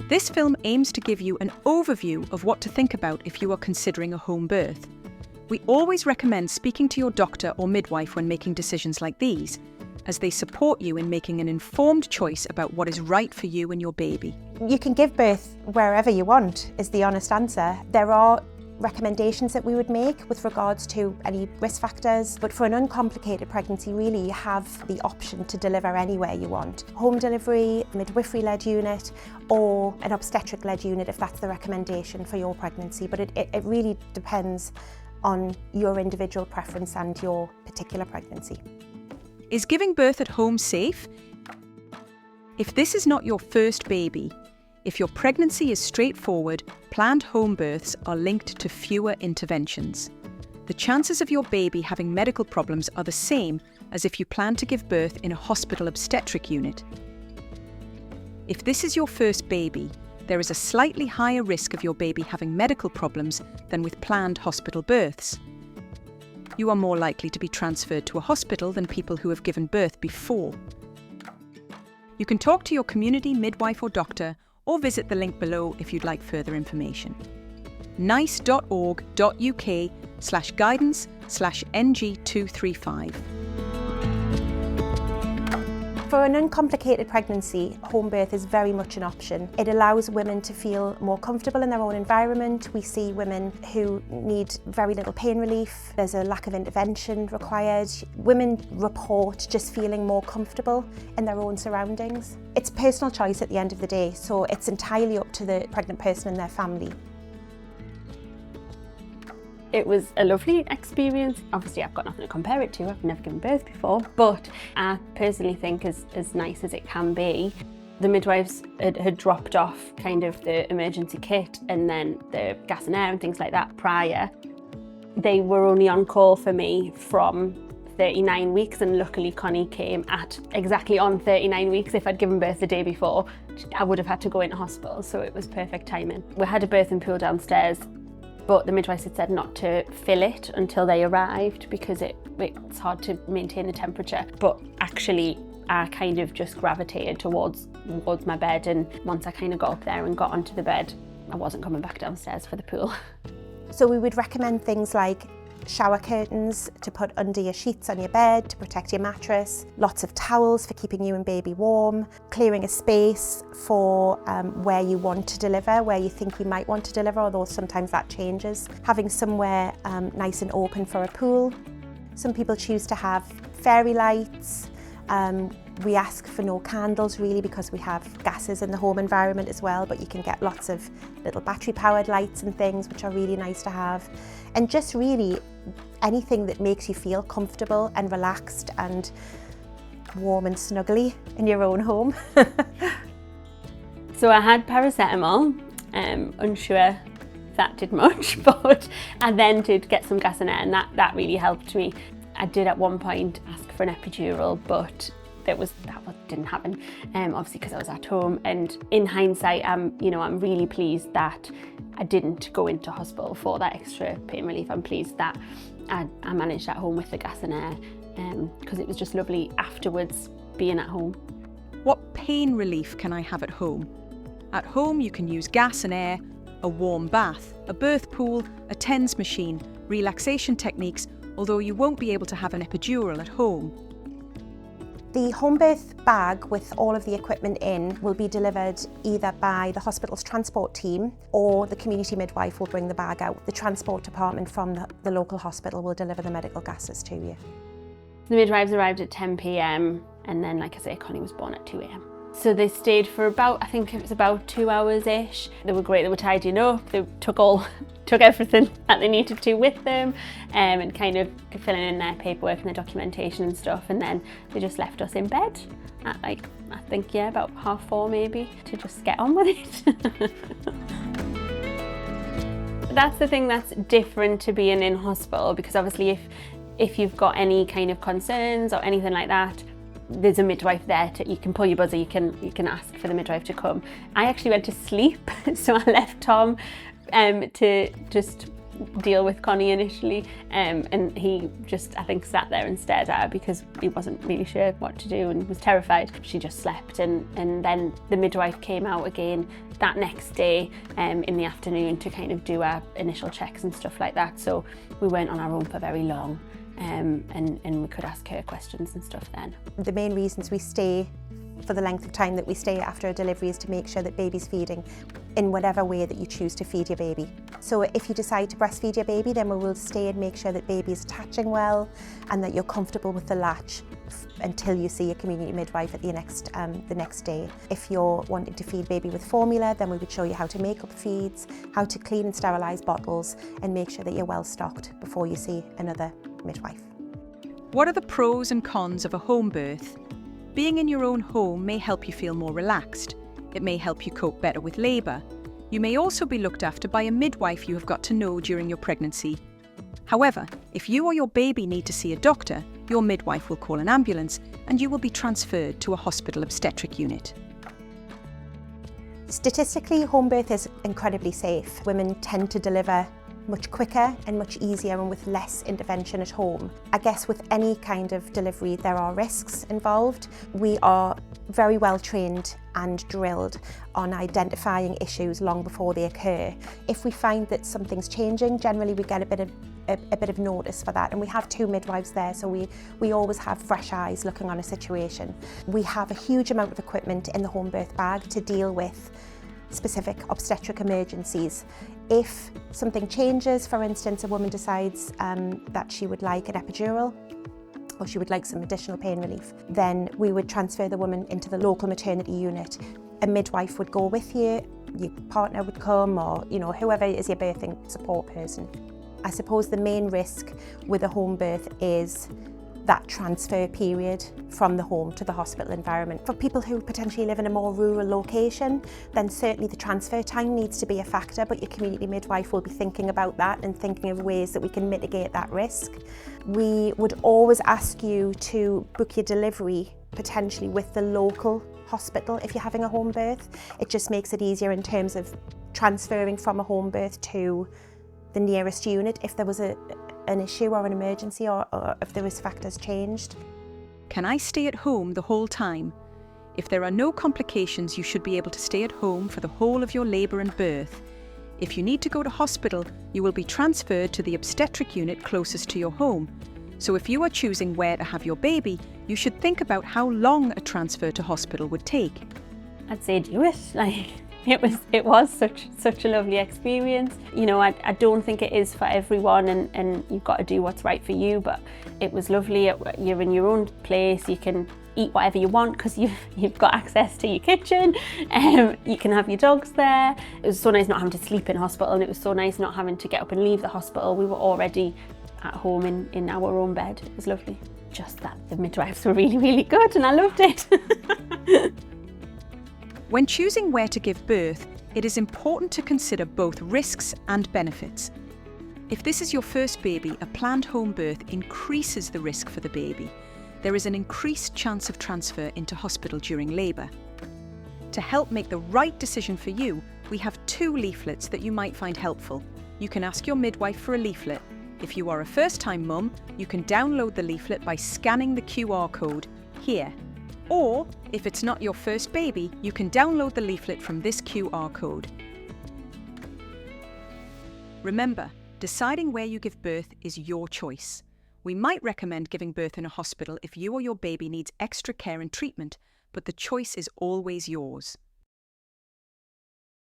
This film aims to give you an overview of what to think about if you are considering a home birth. We always recommend speaking to your doctor or midwife when making decisions like these, as they support you in making an informed choice about what is right for you and your baby. You can give birth wherever you want, is the honest answer. There are recommendations that we would make with regards to any risk factors, but for an uncomplicated pregnancy, really you have the option to deliver anywhere you want. Home delivery, midwifery-led unit, or an obstetric-led unit if that's the recommendation for your pregnancy, but it really depends on your individual preference and your particular pregnancy. Is giving birth at home safe? If this is not your first baby, if your pregnancy is straightforward, planned home births are linked to fewer interventions. The chances of your baby having medical problems are the same as if you plan to give birth in a hospital obstetric unit. If this is your first baby, there is a slightly higher risk of your baby having medical problems than with planned hospital births. You are more likely to be transferred to a hospital than people who have given birth before. You can talk to your community midwife or doctor, or visit the link below if you'd like further information. nice.org.uk/guidance/NG235. For an uncomplicated pregnancy, home birth is very much an option. It allows women to feel more comfortable in their own environment. We see women who need very little pain relief. There's a lack of intervention required. Women report just feeling more comfortable in their own surroundings. It's personal choice at the end of the day, so it's entirely up to the pregnant person and their family. It was a lovely experience. Obviously I've got nothing to compare it to, I've never given birth before, but I personally think as nice as it can be. The midwives had dropped off kind of the emergency kit and then the gas and air and things like that prior. They were only on call for me from 39 weeks and luckily Connie came at exactly on 39 weeks. If I'd given birth the day before, I would have had to go into hospital, so it was perfect timing. We had a birthing pool downstairs, but the midwife had said not to fill it until they arrived because it's hard to maintain the temperature. But actually, I kind of just gravitated towards my bed, and once I kind of got up there and got onto the bed, I wasn't coming back downstairs for the pool. So we would recommend things like shower curtains to put under your sheets on your bed to protect your mattress, lots of towels for keeping you and baby warm, clearing a space for where you want to deliver, where you think you might want to deliver, although sometimes that changes, having somewhere nice and open for a pool. Some people choose to have fairy lights. We ask for no candles really because we have gases in the home environment as well, but you can get lots of little battery powered lights and things which are really nice to have. And just really anything that makes you feel comfortable and relaxed and warm and snuggly in your own home. So I had paracetamol, unsure if that did much, but I then did get some gas and air and that really helped me. I did at one point ask for an epidural, but that didn't happen, obviously because I was at home. And in hindsight, I'm really pleased that I didn't go into hospital for that extra pain relief. I'm pleased that I managed at home with the gas and air, because it was just lovely afterwards being at home. What pain relief can I have at home? At home you can use gas and air, a warm bath, a birth pool, a TENS machine, relaxation techniques, although you won't be able to have an epidural at home. The home birth bag with all of the equipment in will be delivered either by the hospital's transport team or the community midwife will bring the bag out. The transport department from the local hospital will deliver the medical gases to you. The midwives arrived at 10 p.m. and then, like I say, Connie was born at 2 a.m. So they stayed for I think it was about 2 hours-ish. They were great, they were tidying up, they took everything that they needed to with them, and kind of filling in their paperwork and their documentation and stuff, and then they just left us in bed at I think about 4:30 maybe, to just get on with it. That's the thing that's different to being in hospital, because obviously if you've got any kind of concerns or anything like that, there's a midwife there. You can pull your buzzer, you can ask for the midwife to come. I actually went to sleep, so I left Tom to just deal with Connie initially, and he just, I think, sat there and stared at her because he wasn't really sure what to do and was terrified. She just slept, and then the midwife came out again that next day in the afternoon to kind of do our initial checks and stuff like that. So we weren't on our own for very long, and we could ask her questions and stuff then. The main reasons we stay for the length of time that we stay after a delivery is to make sure that baby's feeding in whatever way that you choose to feed your baby. So if you decide to breastfeed your baby, then we will stay and make sure that baby is attaching well and that you're comfortable with the latch until you see your community midwife at the next day. If you're wanting to feed baby with formula, then we would show you how to make up feeds, how to clean and sterilise bottles, and make sure that you're well stocked before you see another midwife. What are the pros and cons of a home birth? Being in your own home may help you feel more relaxed. It may help you cope better with labour. You may also be looked after by a midwife you have got to know during your pregnancy. However, if you or your baby need to see a doctor, your midwife will call an ambulance and you will be transferred to a hospital obstetric unit. Statistically, home birth is incredibly safe. Women tend to deliver much quicker and much easier and with less intervention at home. I guess with any kind of delivery there are risks involved. We are very well trained and drilled on identifying issues long before they occur. If we find that something's changing, generally we get a bit of notice for that, and we have 2 midwives there, so we always have fresh eyes looking on a situation. We have a huge amount of equipment in the home birth bag to deal with specific obstetric emergencies. If something changes, for instance, a woman decides that she would like an epidural or she would like some additional pain relief, then we would transfer the woman into the local maternity unit. A midwife would go with you, your partner would come, or whoever is your birthing support person. I suppose the main risk with a home birth is that transfer period from the home to the hospital environment. For people who potentially live in a more rural location, then certainly the transfer time needs to be a factor, but your community midwife will be thinking about that and thinking of ways that we can mitigate that risk. We would always ask you to book your delivery potentially with the local hospital if you're having a home birth. It just makes it easier in terms of transferring from a home birth to the nearest unit if there was an issue or an emergency, or if the risk factors changed. Can I stay at home the whole time? If there are no complications, you should be able to stay at home for the whole of your labour and birth. If you need to go to hospital, you will be transferred to the obstetric unit closest to your home. So if you are choosing where to have your baby, you should think about how long a transfer to hospital would take. I'd say do it. It was such a lovely experience. I don't think it is for everyone, and you've got to do what's right for you, but it was lovely. You're in your own place, you can eat whatever you want because you've got access to your kitchen, you can have your dogs there. It was so nice not having to sleep in hospital, and it was so nice not having to get up and leave the hospital. We were already at home in our own bed. It was lovely. Just that the midwives were really, really good, and I loved it. When choosing where to give birth, it is important to consider both risks and benefits. If this is your first baby, a planned home birth increases the risk for the baby. There is an increased chance of transfer into hospital during labour. To help make the right decision for you, we have 2 leaflets that you might find helpful. You can ask your midwife for a leaflet. If you are a first-time mum, you can download the leaflet by scanning the QR code here. Or, if it's not your first baby, you can download the leaflet from this QR code. Remember, deciding where you give birth is your choice. We might recommend giving birth in a hospital if you or your baby needs extra care and treatment, but the choice is always yours.